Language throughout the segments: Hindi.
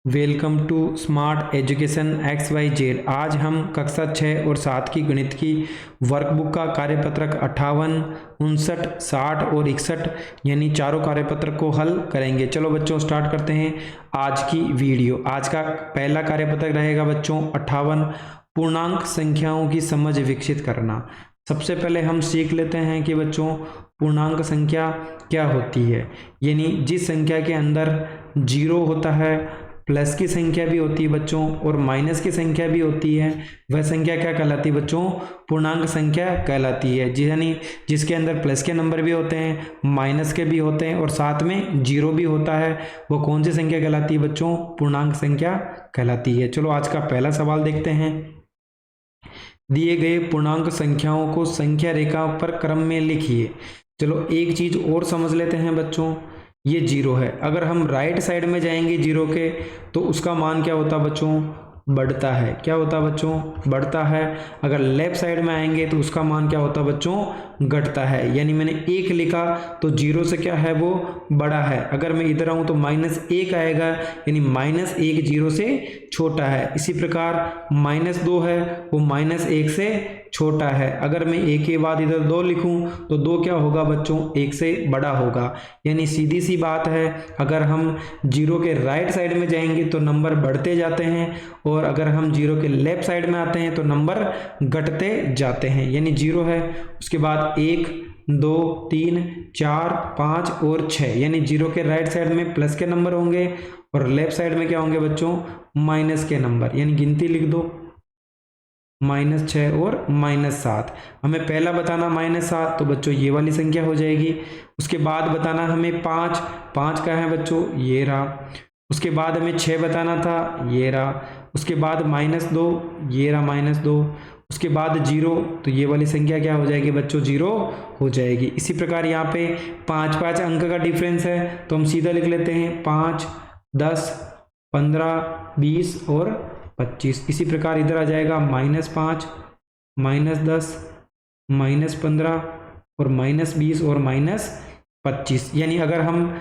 Welcome to smart education XYZ। आज हम कक्षा 6 और 7 की गणित की वर्कबुक का कार्यपत्रक 58, 59, 60 और 61 यानी चारों कार्यपत्रक को हल करेंगे। चलो बच्चों स्टार्ट करते हैं आज की वीडियो। आज का पहला कार्यपत्रक रहेगा बच्चों 58, पूर्णांक संख्याओं की समझ विकसित करना। सबसे पहले हम सीख लेते हैं कि बच्चों पूर्णांक संख्या क्या होती है। यानी जिस संख्या के अंदर जीरो होता है, प्लस की संख्या भी होती है बच्चों और माइनस की संख्या भी होती है, वह संख्या क्या कहलाती है बच्चों? पूर्णांक संख्या कहलाती है। यानी जिसके अंदर प्लस के नंबर भी होते हैं, माइनस के भी होते हैं और साथ में जीरो भी होता है, वो कौन सी संख्या कहलाती है बच्चों? पूर्णांक संख्या कहलाती है। चलो आज का पहला सवाल देखते हैं। दिए गए पूर्णांक संख्याओं को संख्या रेखा पर क्रम में लिखिए। चलो एक चीज और समझ लेते हैं बच्चों, ये जीरो है। अगर हम राइट साइड में जाएंगे जीरो के तो उसका मान क्या होता है बच्चों? बढ़ता है। क्या होता है बच्चों? बढ़ता है। अगर लेफ्ट साइड में आएंगे तो उसका मान क्या होता है बच्चों? घटता है। यानी मैंने एक लिखा तो जीरो से क्या है वो बड़ा है। अगर मैं इधर आऊं तो -1 आएगा, यानी -1 जीरो से छोटा है। इसी प्रकार -2 है वो -1 से छोटा है। अगर मैं एक के बाद इधर 2 लिखूं तो 2 क्या होगा बच्चों? 1 से बड़ा होगा। यानी सीधी सी बात है, अगर हम जीरो के राइट साइड में जाएंगे तो नंबर बढ़ते जाते हैं और अगर हम जीरो के लेफ्ट साइड में आते हैं तो नंबर घटते जाते हैं। यानी जीरो है, उसके बाद 1, 2, 3, 4, 5 और 6, यानी जीरो के राइट साइड में प्लस के नंबर होंगे और लेफ्ट साइड में क्या होंगे बच्चों? माइनस के नंबर। यानी गिनती लिख दो, -6 और -7। हमें पहला बताना -7, तो बच्चों ये वाली संख्या हो जाएगी। उसके बाद बताना हमें 5, 5 का है बच्चों? ये रहा। उसके बाद हमें 6 बताना था, ये रहा। उसके बाद -2, ये रहा -2। उसके बाद 0, तो ये वाली संख्या क्या हो जाएगी बच्चों? 0 हो जाएगी। इसी प्रकार यहाँ पे 5 अंक का डिफरेंस है तो हम सीधा लिख लेते हैं 5, 10, 15, 20 और 25। इसी प्रकार इधर आ जाएगा -5, -10, -15 और -20 और -25। यानी अगर हम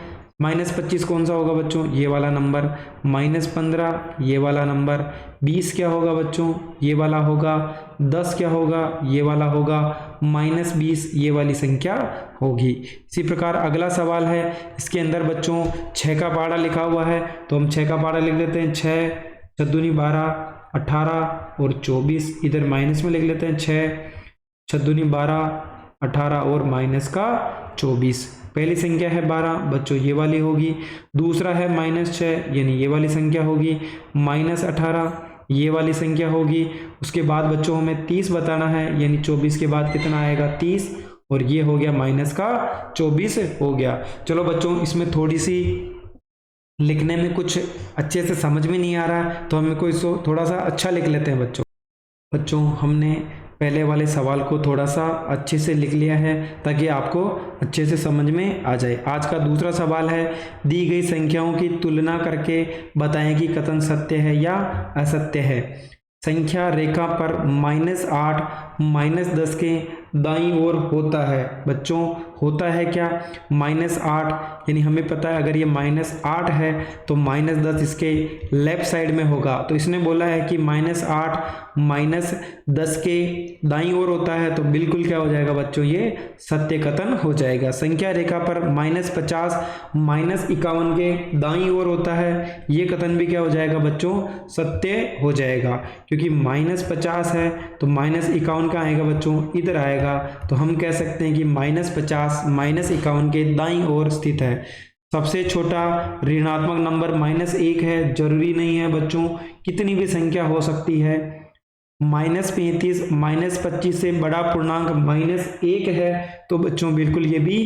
-25 कौन सा होगा बच्चों? ये वाला नंबर। -15 ये वाला नंबर। 20 क्या होगा बच्चों? ये वाला होगा। 10 क्या होगा? ये वाला होगा। -20 ये वाली संख्या होगी। इसी प्रकार अगला सवाल है, इसके अंदर बच्चों 6 का पहाड़ा लिखा हुआ है तो हम 6 का पहाड़ा लिख देते हैं। 6, 6 दूनी 12, 18 और 24। इधर माइनस में लिख लेते हैं 6, 6 दूनी 12, 18 और -24। पहली संख्या है 12 बच्चों, ये वाली होगी। दूसरा है -6 यानी ये वाली संख्या होगी। -18 ये वाली संख्या होगी। उसके बाद बच्चों हमें 30 बताना है, यानी 24 के बाद कितना आएगा? 30 और ये हो गया -24 हो गया। चलो बच्चों इसमें थोड़ी सी लिखने में कुछ अच्छे से समझ में नहीं आ रहा है तो हम इसको थोड़ा सा अच्छा लिख लेते हैं बच्चों हमने पहले वाले सवाल को थोड़ा सा अच्छे से लिख लिया है ताकि आपको अच्छे से समझ में आ जाए। आज का दूसरा सवाल है, दी गई संख्याओं की तुलना करके बताएं कि कथन सत्य है या असत्य है। संख्या रेखा पर -8 -10 के दाईं ओर होता है। बच्चों होता है क्या? -8 यानी हमें पता है अगर ये -8 है तो -10 इसके लेफ्ट साइड में होगा। तो इसने बोला है कि -8 -10 के दाईं ओर होता है तो बिल्कुल क्या हो जाएगा बच्चों? ये सत्य कथन हो जाएगा। संख्या रेखा पर -50 -51 के दाईं ओर होता है, ये कथन भी क्या हो जाएगा बच्चों? सत्य हो जाएगा। क्योंकि -50 है तो -51 का आएगा बच्चों? इधर आएगा। तो हम कह सकते हैं कि -50 -51 के दाईं ओर स्थित है। सबसे छोटा ऋणात्मक नंबर -1 है। जरूरी नहीं है बच्चों, कितनी भी संख्या हो सकती है। -35 -25 से बड़ा पूर्णांक -1 है तो बच्चों बिल्कुल ये भी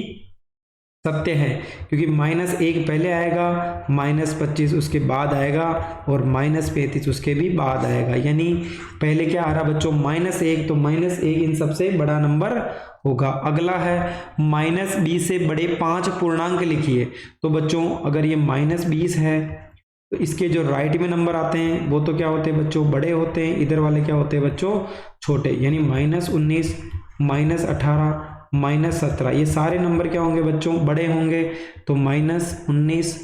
सत्य है, क्योंकि -1 पहले आएगा, -25 उसके बाद आएगा और -35 उसके भी बाद आएगा। यानी पहले क्या आ रहा बच्चों? -1, तो -1 इन सबसे बड़ा नंबर होगा। अगला है -20 से बड़े 5 पूर्णांक लिखिए। तो बच्चों अगर ये -20 है तो इसके जो राइट में नंबर आते हैं वो तो क्या होते हैं बच्चों? बड़े होते हैं। इधर वाले क्या होते हैं बच्चों? छोटे। यानी -19, -18, -17 ये सारे नंबर क्या होंगे बच्चों? बड़े होंगे। तो -19,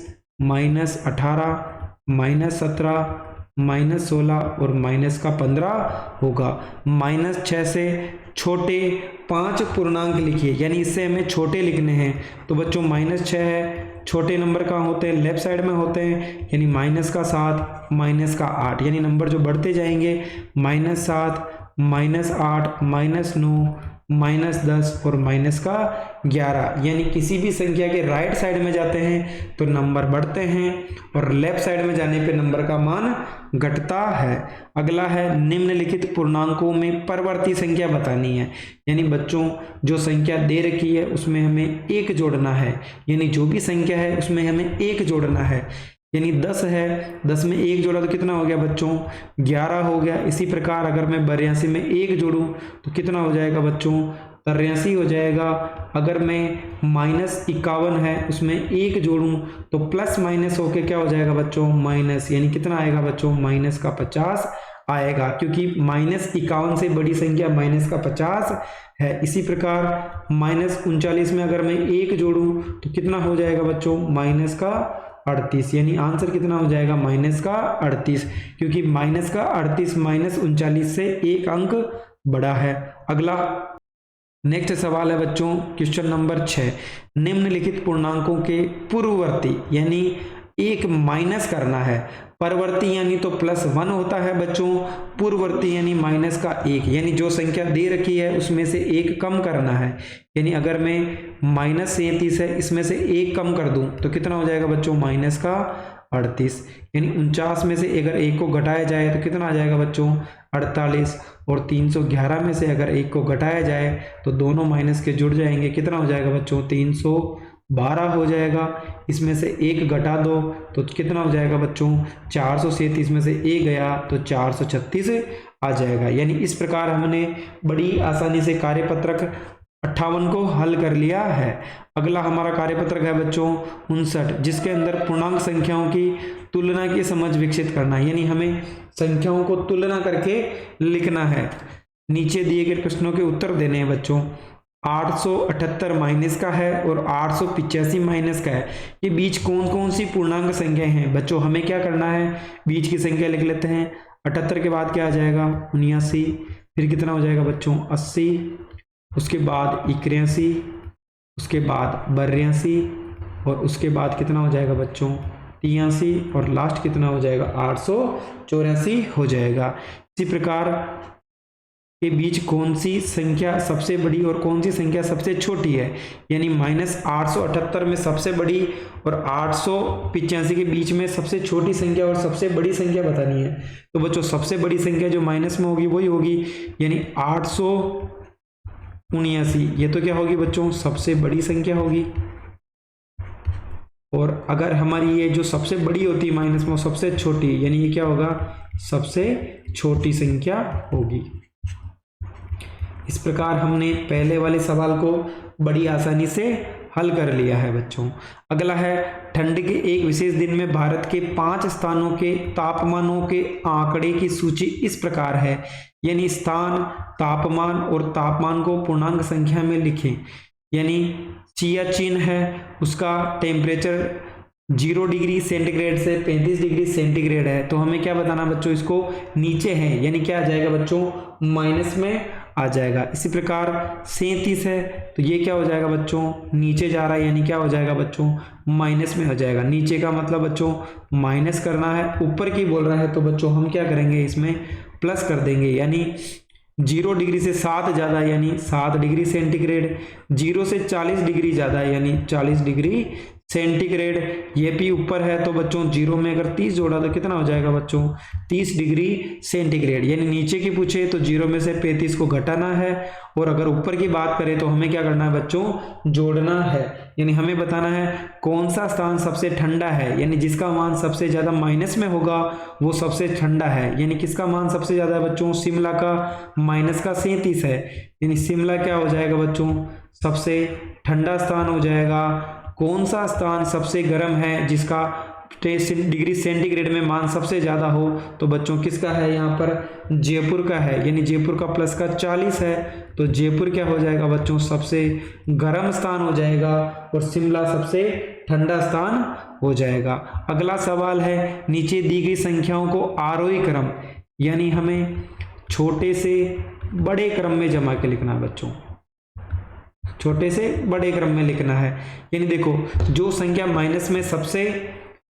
-18, -17, -16 और माइनस का 15 होगा। -6 से छोटे 5 पूर्णांक लिखिए, यानी इससे हमें छोटे लिखने हैं। तो बच्चों -6 है, छोटे नंबर कहाँ होते हैं? लेफ्ट साइड में होते हैं, यानी -7, -8, यानी नंबर जो बढ़ते जाएंगे -7, -8, -9, -10 और -11, यानी किसी भी संख्या के राइट साइड में जाते हैं तो नंबर बढ़ते हैं और लेफ्ट साइड में जाने पे नंबर का मान घटता है। अगला है निम्नलिखित पूर्णांकों में परवर्ती संख्या बतानी है, यानी बच्चों जो संख्या दे रखी है उसमें हमें 1 जोड़ना है, यानी जो भी संख्या है उसमें हमें 1 जोड़ना है। यानी 10 है, 10 में 1 जोड़ा तो कितना हो गया बच्चों? 11 हो गया। इसी प्रकार अगर मैं 82 में 1 जोड़ूं तो कितना हो जाएगा बच्चों? 83 हो जाएगा। अगर मैं -51 है उसमें 1 जोड़ूं तो प्लस माइनस होके क्या हो जाएगा बच्चों? माइनस, यानी कितना आएगा बच्चों? माइनस का 50 आएगा, क्योंकि -51 से बड़ी संख्या -50 है। इसी प्रकार -39 में अगर मैं 1 जोड़ूं तो कितना हो जाएगा बच्चों? -38, यानी आंसर कितना हो जाएगा? -38, क्योंकि -38 -39 से 1 अंक बड़ा है। अगला नेक्स्ट सवाल है बच्चों, क्वेश्चन नंबर 6, निम्नलिखित पूर्णांकों के पूर्ववर्ती यानी 1 माइनस करना है। परवर्ती यानी तो +1 होता है बच्चों, पूर्ववर्ती यानी -1, यानी जो संख्या दे रखी है उसमें से 1 कम करना है। यानी अगर मैं -37 है इसमें से 1 कम कर दूं तो कितना हो जाएगा बच्चों? -38, यानी 49 में से अगर 1 को घटाया जाए तो कितना आ जाएगा बच्चों? 48, और 311 में से अगर 1 को घटाया जाए तो दोनों माइनस के जुड़ जाएंगे, कितना हो जाएगा बच्चों? 312 हो जाएगा। इसमें से 1 घटा दो तो कितना हो जाएगा बच्चों? 437 में से 1 गया तो 436 आ जाएगा। यानी इस प्रकार हमने बड़ी आसानी से कार्यपत्रक 58 को हल कर लिया है। अगला हमारा कार्यपत्रक है बच्चों 59, जिसके अंदर पूर्णांक संख्याओं की तुलना की समझ विकसित करना है, यानी हमें संख्याओं को तुलना करके लिखना है। नीचे दिए गए प्रश्नों के उत्तर देने हैं बच्चों। 878 माइनस का है और 885 माइनस का है, ये बीच कौन कौन सी पूर्णांक संख्याएं हैं बच्चों? हमें क्या करना है? बीच की संख्या लिख लेते हैं। 78 के बाद क्या आ जाएगा? 79, फिर कितना हो जाएगा बच्चों? 80, उसके बाद 81, उसके बाद 82 और उसके बाद कितना हो जाएगा बच्चों? 83 और लास्ट कितना हो जाएगा? 884 हो जाएगा। इसी प्रकार के बीच कौन सी संख्या सबसे बड़ी और कौन सी संख्या सबसे छोटी है? यानी -878 में सबसे बड़ी और 885 के बीच में सबसे छोटी संख्या और सबसे बड़ी संख्या बतानी है। तो बच्चों सबसे बड़ी संख्या जो माइनस में होगी वही होगी, यानी 879, ये तो क्या होगी बच्चों? सबसे बड़ी संख्या होगी। और अगर हमारी ये जो सबसे बड़ी होती है माइनस में वो सबसे छोटी, यानी ये क्या होगा? सबसे छोटी संख्या होगी। इस प्रकार हमने पहले वाले सवाल को बड़ी आसानी से हल कर लिया है बच्चों। अगला है ठंड के एक विशेष दिन में भारत के 5 स्थानों के तापमानों के आंकड़े की सूची इस प्रकार है, यानी स्थान, तापमान और तापमान को पूर्णांक संख्या में लिखें। यानी सियाचिन है, उसका टेम्परेचर 0 डिग्री सेंटीग्रेड से 35 डिग्री सेंटीग्रेड है, तो हमें क्या बताना बच्चों? इसको नीचे है, यानी क्या आ जाएगा बच्चों? माइनस में आ जाएगा। इसी प्रकार 37 है तो ये क्या हो जाएगा बच्चों? नीचे जा रहा है, यानी क्या हो जाएगा बच्चों? माइनस में हो जाएगा। नीचे का मतलब बच्चों माइनस करना है, ऊपर की बोल रहा है तो बच्चों हम क्या करेंगे? इसमें प्लस कर देंगे, यानी 0 डिग्री से 7 ज़्यादा यानी 7 डिग्री सेंटीग्रेड, 0 से 40 डिग्री ज़्यादा यानी 40 डिग्री सेंटीग्रेड। ये भी ऊपर है तो बच्चों 0 में अगर 30 जोड़ा तो कितना हो जाएगा बच्चों? 30 डिग्री सेंटीग्रेड। यानी नीचे की पूछे तो 0 में से 35 को घटाना है, और अगर ऊपर की बात करें तो हमें क्या करना है बच्चों? जोड़ना है। यानी हमें बताना है कौन सा स्थान सबसे ठंडा है, यानी जिसका मान सबसे ज़्यादा माइनस में होगा वो सबसे ठंडा है। यानी किसका मान सबसे ज़्यादा है बच्चों? शिमला का -37 है, यानी शिमला क्या हो जाएगा बच्चों? सबसे ठंडा स्थान हो जाएगा। कौन सा स्थान सबसे गर्म है, जिसका डिग्री सेंटीग्रेड में मान सबसे ज़्यादा हो तो बच्चों किसका है, यहाँ पर जयपुर का है, यानी जयपुर का प्लस का 40 है, तो जयपुर क्या हो जाएगा बच्चों, सबसे गर्म स्थान हो जाएगा और शिमला सबसे ठंडा स्थान हो जाएगा। अगला सवाल है, नीचे दी गई संख्याओं को आरोही क्रम यानी हमें छोटे से बड़े क्रम में जमा के लिखना है बच्चों, छोटे से बड़े क्रम में लिखना है। यानी देखो जो संख्या माइनस में सबसे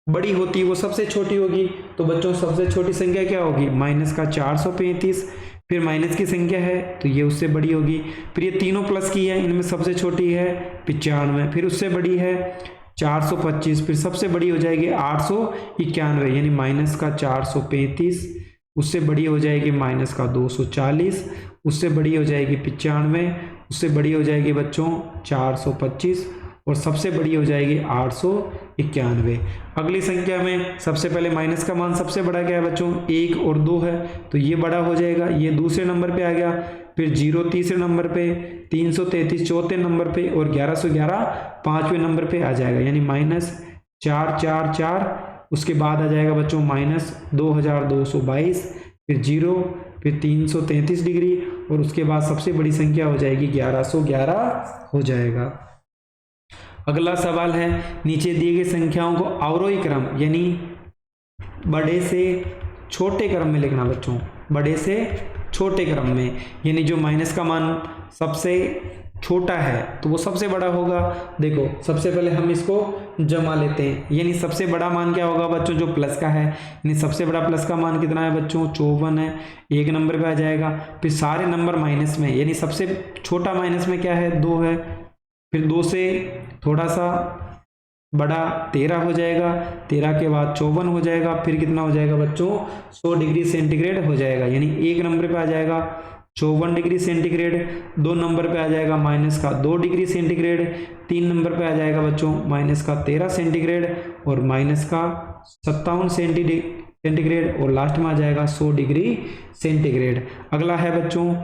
बड़ी होती है वो सबसे छोटी होगी, तो बच्चों सबसे छोटी संख्या क्या होगी, माइनस का 435, फिर माइनस की संख्या है तो ये उससे बड़ी होगी, फिर ये तीनों प्लस की है, इनमें सबसे छोटी है 95, फिर उससे बड़ी है 425, फिर सबसे बड़ी हो जाएगी 891, यानी माइनस का 435, उससे बड़ी हो जाएगी माइनस का 240, उससे बड़ी हो जाएगी 95, उससे बड़ी हो जाएगी बच्चों 425 और सबसे बड़ी हो जाएगी 891। अगली संख्या में सबसे पहले माइनस का मान सबसे बड़ा क्या है बच्चों, 1 और 2 है, तो ये बड़ा हो जाएगा, ये दूसरे नंबर पे आ गया, फिर 0 तीसरे नंबर पे, 333 चौथे नंबर पे और 1111 पांचवें नंबर पे आ जाएगा, यानी -444, उसके बाद आ जाएगा बच्चों -2222, फिर 0, फिर 333 डिग्री और उसके बाद सबसे बड़ी संख्या हो जाएगी 1111 हो जाएगा। अगला सवाल है, नीचे दिए गए संख्याओं को अवरोही क्रम यानी बड़े से छोटे क्रम में लिखना बच्चों, बड़े से छोटे क्रम में, यानी जो माइनस का मान सबसे छोटा है तो वो सबसे बड़ा होगा। देखो सबसे पहले हम इसको जमा लेते हैं, यानी सबसे बड़ा मान क्या होगा बच्चों, जो प्लस का है, यानी सबसे बड़ा प्लस का मान कितना है बच्चों, 54 है, एक नंबर पे आ जाएगा, फिर सारे नंबर माइनस में, यानी सबसे छोटा माइनस में क्या है, 2 है, फिर 2 से थोड़ा सा बड़ा 13 हो जाएगा, 13 के बाद 54 हो जाएगा, फिर कितना हो जाएगा बच्चों, 100 डिग्री सेंटीग्रेड हो जाएगा, यानी एक नंबर पे आ जाएगा 54 डिग्री सेंटीग्रेड, 2 नंबर पे आ जाएगा माइनस का 2 डिग्री सेंटीग्रेड, 3 नंबर पे आ जाएगा बच्चों माइनस का 13 सेंटीग्रेड और माइनस का 57 सेंटीग्रेड और लास्ट में आ जाएगा 100 डिग्री सेंटीग्रेड। अगला है बच्चों,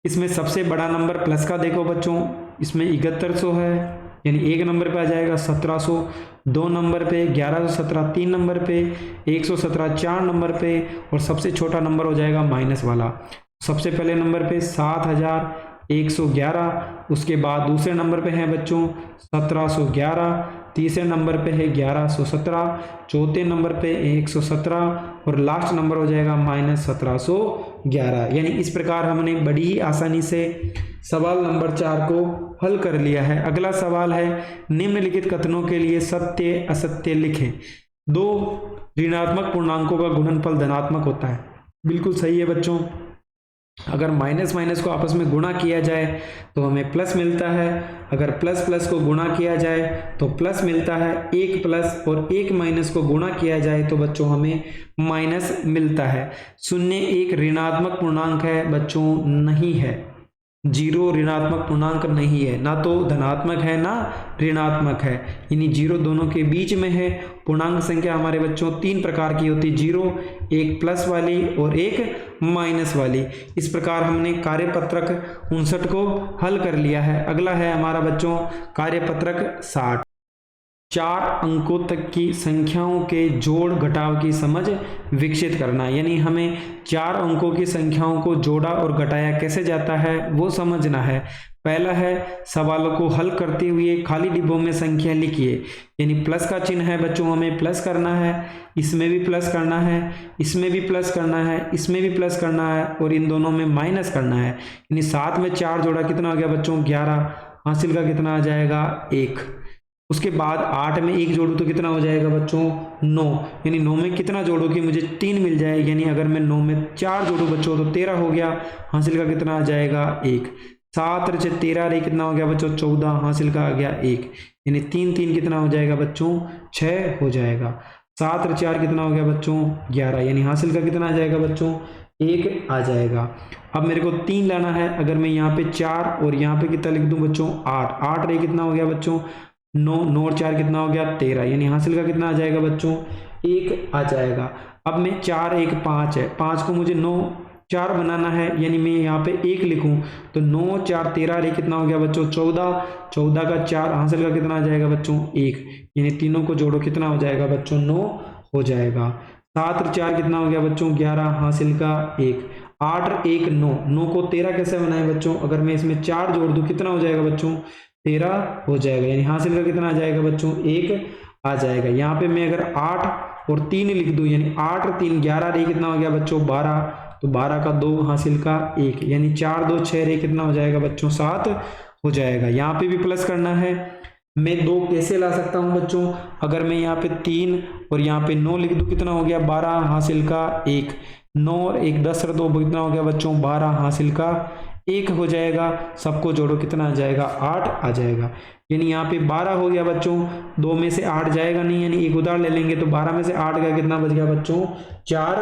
इसमें सबसे बड़ा नंबर प्लस का देखो बच्चों, इसमें 7100 है, यानी एक नंबर पे आ जाएगा 1700, 2 नंबर पे 1117, 3 नंबर पे 117, 4 नंबर पे और सबसे छोटा नंबर हो जाएगा माइनस वाला। सबसे पहले नंबर पे 7111, उसके बाद दूसरे नंबर पे है बच्चों 1711, तीसरे नंबर पे है 1117, चौथे नंबर पे 117 और लास्ट नंबर हो जाएगा -1711। यानी इस प्रकार हमने बड़ी ही आसानी से सवाल नंबर 4 को हल कर लिया है। अगला सवाल है, निम्नलिखित कथनों के लिए सत्य असत्य लिखें। 2 ऋणात्मक पूर्णांकों का गुणनफल धनात्मक होता है, बिल्कुल सही है बच्चों। अगर माइनस माइनस को आपस में गुणा किया जाए तो हमें प्लस मिलता है, अगर प्लस प्लस को गुणा किया जाए तो प्लस मिलता है, एक प्लस और एक माइनस को गुणा किया जाए तो बच्चों हमें माइनस मिलता है। 0 एक ऋणात्मक पूर्णांक है बच्चों, नहीं है, 0 ऋणात्मक पूर्णांक नहीं है, ना तो धनात्मक है ना ऋणात्मक है, यानी 0 दोनों के बीच में है। पूर्णांक संख्या हमारे बच्चों 3 प्रकार की होती है, 0, एक प्लस वाली और एक माइनस वाली। इस प्रकार हमने कार्यपत्रक 59 को हल कर लिया है। अगला है हमारा बच्चों कार्यपत्रक 60। 4 अंकों तक की संख्याओं के जोड़ घटाव की समझ विकसित करना, यानी हमें 4 अंकों की संख्याओं को जोड़ा और घटाया कैसे जाता है वो समझना है। पहला है, सवालों को हल करते हुए खाली डिब्बों में संख्या लिखिए, यानी प्लस का चिन्ह है बच्चों, हमें प्लस करना है, इसमें भी प्लस करना है, इसमें भी प्लस करना है, इसमें भी प्लस करना है और इन दोनों में माइनस करना है। यानी 7 में 4 जोड़ा कितना हो गया बच्चों, 11, हासिल का कितना आ जाएगा 1। उसके बाद 8 में 1 जोड़ू तो कितना हो जाएगा बच्चों 9, यानी 9 में कितना जोड़ो कि मुझे 3 मिल जाए, यानी अगर मैं 9 में 4 जोड़ू बच्चों तो 13 हो गया, हासिल का कितना आ जाएगा 1। 7 × 13 रे कितना हो गया बच्चों 14, हासिल का आ गया 1, यानी 3 3 कितना हो जाएगा बच्चों 6 हो जाएगा। 7 × 4 कितना हो गया बच्चों 11, यानी हासिल का कितना आ जाएगा बच्चों 1 आ जाएगा। अब मेरे को 3 लाना है, अगर मैं यहाँ पे 4 और यहाँ पे कितना लिख दूं बच्चों 8, 8 रे कितना हो गया बच्चों 9, 9 और 4 कितना हो गया 13, यानी हासिल का कितना आ जाएगा बच्चों 1 आ जाएगा। अब मैं 4 1 5 है, 5 को मुझे 9 4 बनाना है, यानी मैं यहाँ पे 1 लिखूं तो 9 4 13 कितना हो गया बच्चों 14, 14 का 4 हासिल का कितना आ जाएगा बच्चों 1, यानी तीनों को जोड़ो कितना हो जाएगा बच्चों 9 हो जाएगा। 7 और 4 कितना हो गया बच्चों 11 हासिल का 1, 8 और 1 9, 9 को 13 कैसे बनाए बच्चों, अगर मैं इसमें 4 जोड़ दूं कितना हो जाएगा बच्चों 13 हो जाएगा, यानी हासिल का कितना आ जाएगा बच्चों 1 आ जाएगा। यहाँ पे मैं अगर 8 और 3 लिख दूं यानी 8 और 3 11 रे कितना हो गया बच्चों 12, तो 12 का 2 हासिल का 1, यानी 4 2 6 रे कितना हो जाएगा बच्चों 7 हो जाएगा। यहाँ पे भी प्लस करना है, मैं 2 कैसे ला सकता हूँ बच्चों, अगर मैं यहाँ पे 3 और यहाँ पे 9 लिख दूं कितना हो गया 12 हासिल का 1, 9 और 1 10 और 2 कितना हो गया बच्चों 12 हासिल का 1 हो जाएगा। सबको जोड़ो कितना आ जाएगा 8 आ जाएगा, यानी यहाँ पे 12 हो गया बच्चों, 2 में से 8 जाएगा नहीं, यानी एक उधार ले लेंगे तो 12 में से 8 गया कितना बच गया बच्चों 4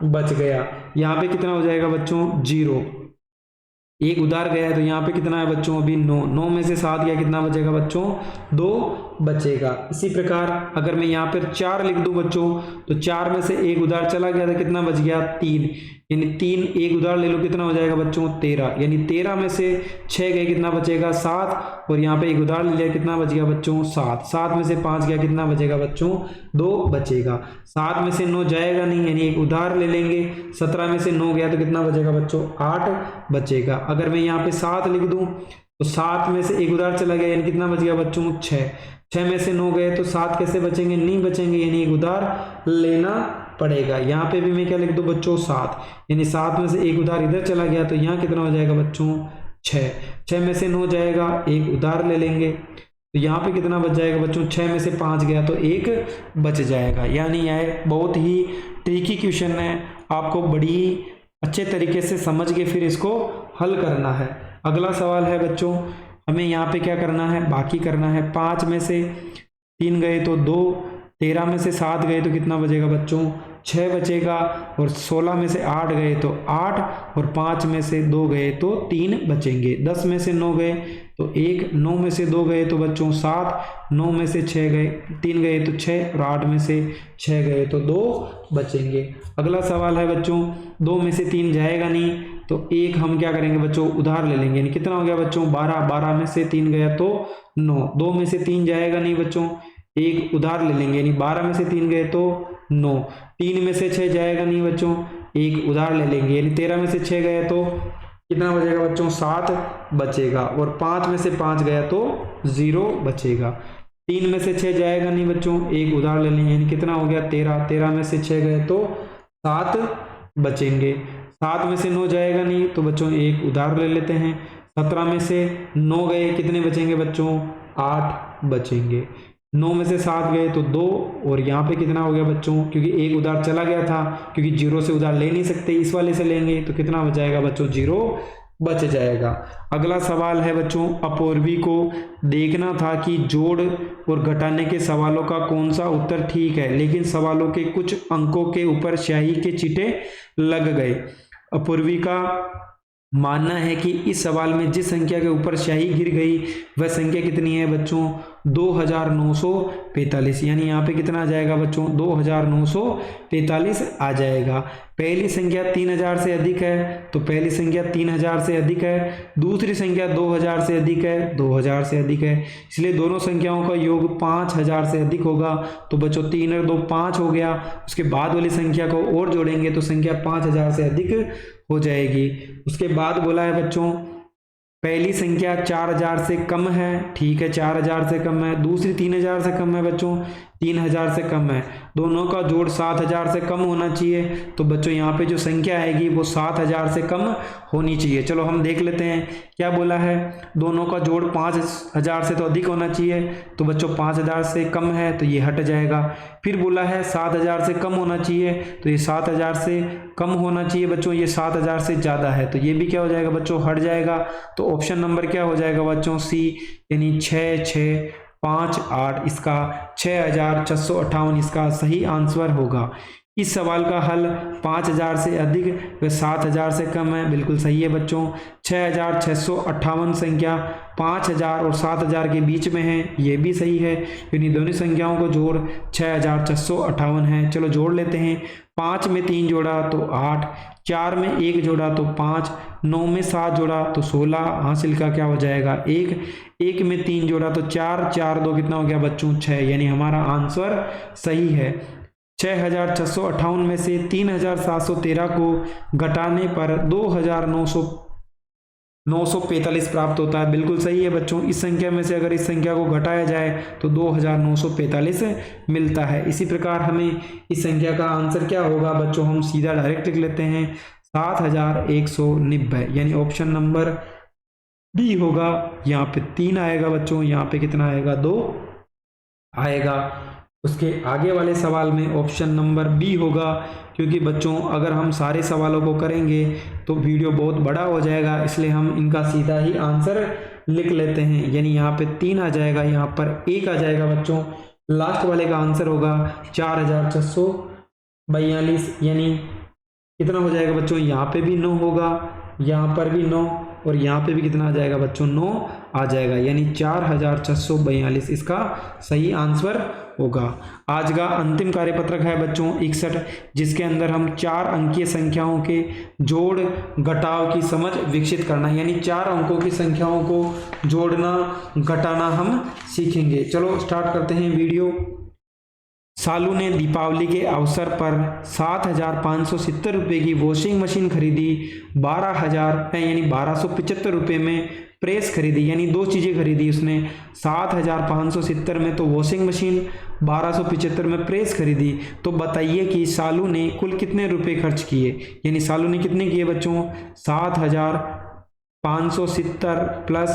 बच गया। यहाँ पे कितना हो जाएगा बच्चों 0, एक उधार गया है तो यहाँ पे कितना है बच्चों अभी 9, 9 में से 7 गया कितना बचेगा बच्चों 2 बचेगा। इसी प्रकार अगर मैं यहाँ पर 4 लिख दूं बच्चों तो 4 में से एक उधार चला गया था कितना बच गया 3, यानी 3 एक उधार ले लो कितना हो जाएगा बच्चों 13, यानी 13 में से 6 गए कितना बचेगा 7, और यहाँ पे एक उधार ले लिया कितना बच गया बच्चों 7, 7 में से 5 गया कितना बचेगा बच्चों 2 बचेगा। 7 में से 9 जाएगा नहीं, यानी एक उधार ले लेंगे, 17 में से 9 गया तो कितना बचेगा बच्चों 8 बचेगा। अगर मैं यहाँ पे 7 लिख दूं तो 7 में से एक उधार चला गया यानी कितना बच गया बच्चों 6, 6 में से 9 गए तो 7 कैसे बचेंगे नहीं बचेंगे, यानी एक उधार लेना पड़ेगा। यहाँ पे भी मैं क्या लिख दूं बच्चों 7, यानी 7 में से एक उधार इधर चला गया तो यहाँ कितना हो जाएगा बच्चों 6, 6 में से 9 जाएगा एक उधार ले लेंगे तो यहाँ पे कितना बच जाएगा बच्चों 6 में से 5 गया तो 1 बच जाएगा। यानी यह बहुत ही ट्रिकी क्वेश्चन है, आपको बड़ी अच्छे तरीके से समझ के फिर इसको हल करना है। अगला सवाल है बच्चों, हमें यहाँ पे क्या करना है बाकी करना है, 5 में से 3 गए तो 2, 13 में से 7 गए तो कितना बचेगा बच्चों 6 बचेगा, और 16 में से 8 गए तो 8, और 5 में से 2 गए तो 3 बचेंगे। 10 में से 9 गए तो 1, 9 में से 2 गए तो बच्चों 7, 9 में से 6 गए 3 गए तो 6, और 8 में से 6 गए तो 2 बचेंगे। अगला सवाल है बच्चों, 2 में से 3 जाएगा नहीं तो 1 हम क्या करेंगे बच्चों उधार ले लेंगे, यानी कितना हो गया बच्चों 12, 12 में से 3 गया तो 9, 2 में से 3 जाएगा नहीं बच्चों, एक उधार ले लेंगे, यानी 12 में से 3 गए तो 9, 3 में से 6 जाएगा नहीं बच्चों, एक उधार ले लेंगे, यानी 13 में से 6 गए तो कितना बचेगा बच्चों 7 बचेगा, और 5 में से 5 गया तो 0 बचेगा। 3 में से 6 जाएगा नहीं बच्चों, एक उधार ले लेंगे, यानी कितना हो गया 13, 13 में से 6 गए तो 7 बचेंगे। 7 में से 9 जाएगा नहीं तो बच्चों एक उधार ले लेते हैं, 17 में से 9 गए कितने बचेंगे बच्चों 8 बचेंगे, 9 में से 7 गए तो 2, और यहाँ पे कितना हो गया बच्चों, क्योंकि एक उधार चला गया था, क्योंकि 0 से उधार ले नहीं सकते इस वाले से लेंगे तो कितना बच जाएगा बच्चों 0 बच जाएगा। अगला सवाल है बच्चों, अपूर्वी को देखना था कि जोड़ और घटाने के सवालों का कौन सा उत्तर ठीक है, लेकिन सवालों के कुछ अंकों के ऊपर स्याही के चीटे लग गए। अपूर्वी का मानना है कि इस सवाल में जिस संख्या के ऊपर स्याही गिर गई वह संख्या कितनी है बच्चों 2945, यानी यहाँ पे कितना आ जाएगा बच्चों 2945 आ जाएगा। पहली संख्या 3000 से अधिक है तो पहली संख्या 3000 से अधिक है, दूसरी संख्या 2000 से अधिक है 2000 से अधिक है, इसलिए दोनों संख्याओं का योग 5000 से अधिक होगा। तो बच्चों 3 और 2 5 हो गया, उसके बाद वाली संख्या को और जोड़ेंगे तो संख्या 5000 से अधिक हो जाएगी। उसके बाद बोला है बच्चों पहली संख्या 4000 से कम है, ठीक है 4000 से कम है, दूसरी 3000 से कम है बच्चों 3000 से कम है, दोनों का जोड़ 7000 से कम होना चाहिए। तो बच्चों यहाँ पे जो संख्या आएगी वो 7000 से कम होनी चाहिए। चलो हम देख लेते हैं क्या बोला है, दोनों का जोड़ 5000 से तो अधिक होना चाहिए, तो बच्चों 5000 से कम है तो ये हट जाएगा। फिर बोला है 7000 से कम होना चाहिए, तो ये 7000 से कम होना चाहिए बच्चों, ये 7000 से ज़्यादा है तो ये भी क्या हो जाएगा बच्चों हट जाएगा। तो ऑप्शन नंबर क्या हो जाएगा बच्चों सी, यानी 6 6 5 8, इसका 6658 इसका सही आंसर होगा। इस सवाल का हल 5000 से अधिक व 7000 से कम है, बिल्कुल सही है बच्चों। 6658 संख्या 5000 और 7000 के बीच में है, ये भी सही है, यानी दोनों संख्याओं को जोड़ 6658 है। चलो जोड़ लेते हैं। 5 में 3 जोड़ा तो 8, 4 में 1 जोड़ा तो 5, 9 में 7 जोड़ा तो 16, हासिल का क्या हो जाएगा 1, 1 में 3 जोड़ा तो 4, 4 2 कितना हो गया बच्चों 6, यानी हमारा आंसर सही है। 6658 में से 3713 को घटाने पर 2945 प्राप्त होता है, बिल्कुल सही है बच्चों। इस संख्या में से अगर इस संख्या को घटाया जाए तो 2945 मिलता है। इसी प्रकार हमें इस संख्या का आंसर क्या होगा बच्चों, हम सीधा डायरेक्ट लिख लेते हैं 7190, यानी ऑप्शन नंबर डी होगा। यहाँ पे 3 आएगा बच्चों, यहाँ पे कितना आएगा 2 आएगा। उसके आगे वाले सवाल में ऑप्शन नंबर बी होगा, क्योंकि बच्चों अगर हम सारे सवालों को करेंगे तो वीडियो बहुत बड़ा हो जाएगा, इसलिए हम इनका सीधा ही आंसर लिख लेते हैं। यानी यहाँ पे 3 आ जाएगा, यहाँ पर 1 आ जाएगा बच्चों। लास्ट वाले का आंसर होगा 4642, यानी कितना हो जाएगा बच्चों, यहाँ पे भी 9 होगा, यहाँ पर भी 9 और यहाँ पे भी कितना आ जाएगा बच्चों 9 आ जाएगा, यानी 4642 इसका सही आंसर होगा। आज का अंतिम कार्यपत्रक है बच्चों 61, जिसके अंदर हम 4 अंकीय संख्याओं के जोड़ घटाव की समझ विकसित करना, यानी 4 अंकों की संख्याओं को जोड़ना घटाना हम सीखेंगे। चलो स्टार्ट करते हैं वीडियो। सालू ने दीपावली के अवसर पर 7570 रुपये की वॉशिंग मशीन खरीदी, 12,000 यानी 1275 रुपये में प्रेस खरीदी, यानी 2 चीज़ें खरीदी उसने। 7570 में तो वॉशिंग मशीन, 1275 में प्रेस खरीदी। तो बताइए कि सालू ने कुल कितने रुपए खर्च किए, यानी सालू ने कितने किए बच्चों 7570 प्लस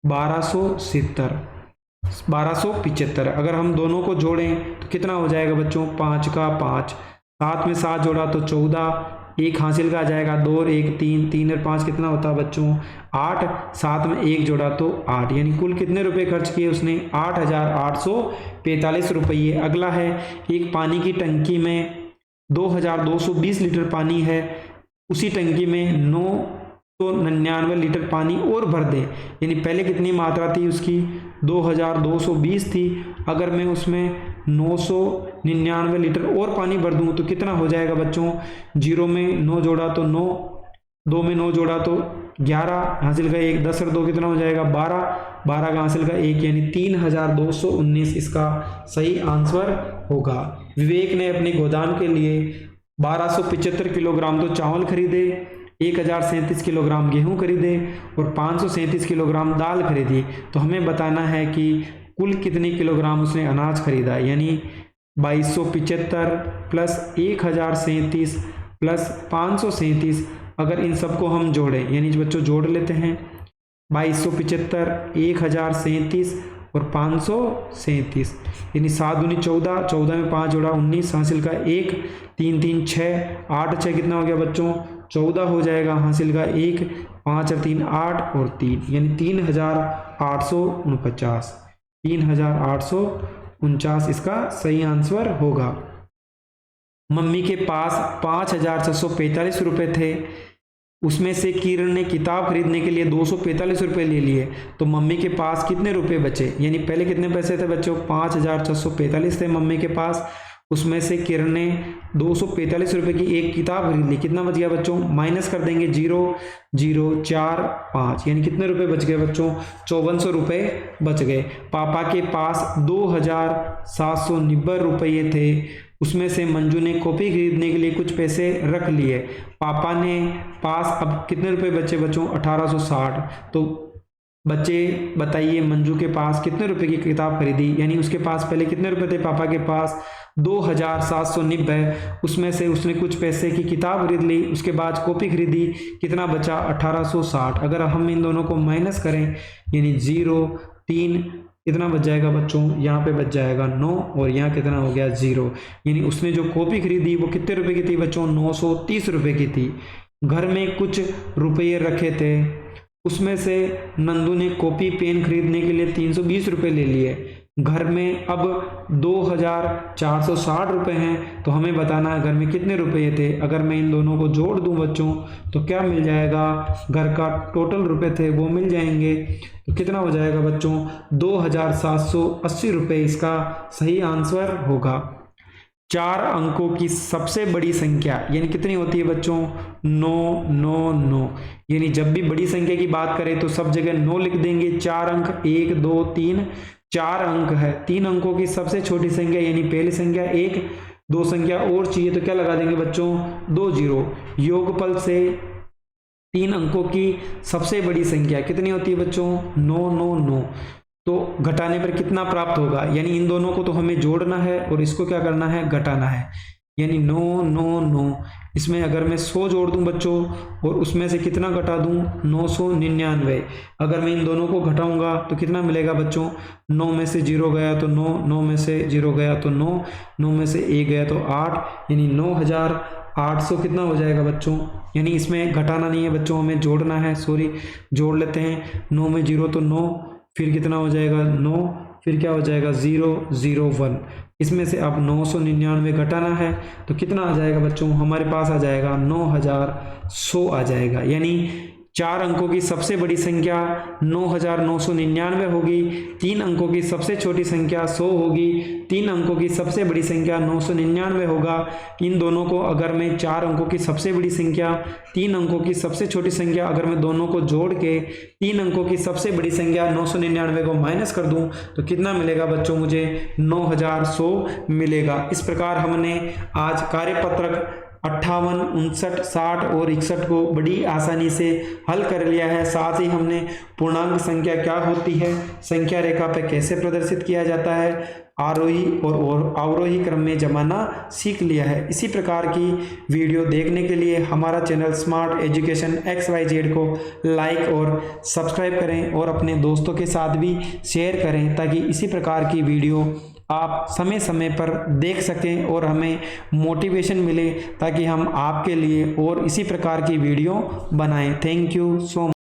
1275। अगर हम दोनों को जोड़ें तो कितना हो जाएगा बच्चों 5 का 5, 7 में 7 जोड़ा तो 14, 1 हासिल का आ जाएगा 2 और 1 3, 3 और 5 कितना होता है बच्चों 8, 7 में 1 जोड़ा तो 8, यानी कुल कितने रुपए खर्च किए उसने 8845 रुपये। अगला है एक पानी की टंकी में 2220 लीटर पानी है, उसी टंकी में 999 लीटर पानी और भर दें, यानी पहले कितनी मात्रा थी उसकी 2220 थी, अगर मैं उसमें 999 लीटर और पानी भर दूं तो कितना हो जाएगा बच्चों, 0 में 9 जोड़ा तो 9, 2 में 9 जोड़ा तो 11, हासिल का 1, 10 और 2 कितना हो जाएगा 12, 12 का हासिल का 1, यानी 3219 इसका सही आंसर होगा। विवेक ने अपने गोदाम के लिए 1275 किलोग्राम तो चावल खरीदे, 1037 किलोग्राम गेहूं खरीदे और 537 किलोग्राम दाल खरीदी। तो हमें बताना है कि कुल कितने किलोग्राम उसने अनाज खरीदा, यानी 2275 प्लस 1037 प्लस 537। अगर इन सबको हम जोड़ें, यानी बच्चों जोड़ लेते हैं 2275, 1037 और 537, यानी 7 दूनी 14, 14 में 5 जोड़ा 19, हासिल का 1, 3 3 6, 8 6 कितना हो गया बच्चों 14 हो जाएगा, हासिल का 1, 5 और 3 8 और 3, यानी 3849, 3849 इसका सही आंसर होगा। मम्मी के पास 5645 रुपये थे, उसमें से किरण ने किताब खरीदने के लिए 245 रुपये ले लिए, तो मम्मी के पास कितने रुपए बचे, यानी पहले कितने पैसे थे बच्चों 5645 थे मम्मी के पास, उसमें से किरण ने 245 रुपये की एक किताब खरीद ली, कितना बच गया बच्चों, माइनस कर देंगे 0 0 4 5, यानी कितने रुपए बच गए बच्चों 5400 रुपये बच गए। पापा के पास 2790 रुपये थे, उसमें से मंजू ने कॉपी खरीदने के लिए कुछ पैसे रख लिए, पापा ने पास अब कितने रुपए बचे बच्चों 1860। तो बच्चे बताइए मंजू के पास कितने रुपए की किताब खरीदी, यानी उसके पास पहले कितने रुपए थे पापा के पास 2790, उसमें से उसने कुछ पैसे की किताब खरीद ली, उसके बाद कॉपी खरीदी, कितना बचा 1860। अगर हम इन दोनों को माइनस करें, यानी 0 3 कितना बच जाएगा बच्चों, यहाँ पे बच जाएगा 9 और यहाँ कितना हो गया 0, यानी उसने जो कॉपी खरीदी वो कितने रुपए की थी बच्चों 930 रुपए की थी। घर में कुछ रुपये रखे थे, उसमें से नंदू ने कॉपी पेन खरीदने के लिए 320 रुपये ले लिए, घर में अब 2460 रुपये हैं, तो हमें बताना है घर में कितने रुपये थे। अगर मैं इन दोनों को जोड़ दूं बच्चों तो क्या मिल जाएगा, घर का टोटल रुपए थे वो मिल जाएंगे। तो कितना हो जाएगा बच्चों, 2780 रुपये इसका सही आंसर होगा। 4 अंकों की सबसे बड़ी संख्या यानी कितनी होती है बच्चों, 9 9 9। यानी जब भी बड़ी संख्या की बात करें तो सब जगह 9 लिख देंगे। 4 अंक 1 2 3 4 अंक है। 3 अंकों की सबसे छोटी संख्या यानी पहली संख्या 1, 2 संख्या और चाहिए तो क्या लगा देंगे बच्चों, 2 जीरो। योगफल से 3 अंकों की सबसे बड़ी संख्या कितनी होती है बच्चों, 9 9 9। तो घटाने पर कितना प्राप्त होगा, यानी इन दोनों को तो हमें जोड़ना है और इसको क्या करना है, घटाना है। यानी 9 9 9। इसमें अगर मैं 100 जोड़ दूं बच्चों और उसमें से कितना घटा दूं, 999। अगर मैं इन दोनों को घटाऊंगा तो कितना मिलेगा बच्चों, 9 में से 0 गया तो 9, 9 में से 0 गया तो 9, 9 में से 1 गया तो 8, यानी 9800 कितना हो जाएगा बच्चों। यानी इसमें घटाना नहीं है बच्चों, हमें जोड़ना है। सॉरी, जोड़ लेते हैं। 9 में 0 तो 9, फिर कितना हो जाएगा 9, फिर क्या हो जाएगा 001। इसमें से अब 999 घटाना है तो कितना आ जाएगा बच्चों, हमारे पास आ जाएगा 9100 आ जाएगा। यानी 4 अंकों की सबसे बड़ी संख्या 9999 होगी, 3 अंकों की सबसे छोटी संख्या 100 होगी, 3 अंकों की सबसे बड़ी संख्या 999 होगा। इन दोनों को अगर मैं 4 अंकों की सबसे बड़ी संख्या, 3 अंकों की सबसे छोटी संख्या, अगर मैं दोनों को जोड़ के 3 अंकों की सबसे बड़ी संख्या 999 को माइनस कर दूं तो कितना मिलेगा बच्चों, मुझे 9100 मिलेगा। इस प्रकार हमने आज कार्यपत्रक 58, 59, 60 और 61 को बड़ी आसानी से हल कर लिया है। साथ ही हमने पूर्णांक संख्या क्या होती है, संख्या रेखा पे कैसे प्रदर्शित किया जाता है, आरोही और अवरोही क्रम में जमाना सीख लिया है। इसी प्रकार की वीडियो देखने के लिए हमारा चैनल स्मार्ट एजुकेशन XYZ को लाइक और सब्सक्राइब करें और अपने दोस्तों के साथ भी शेयर करें, ताकि इसी प्रकार की वीडियो आप समय समय पर देख सकें और हमें मोटिवेशन मिले, ताकि हम आपके लिए और इसी प्रकार की वीडियो बनाएं। Thank you so much.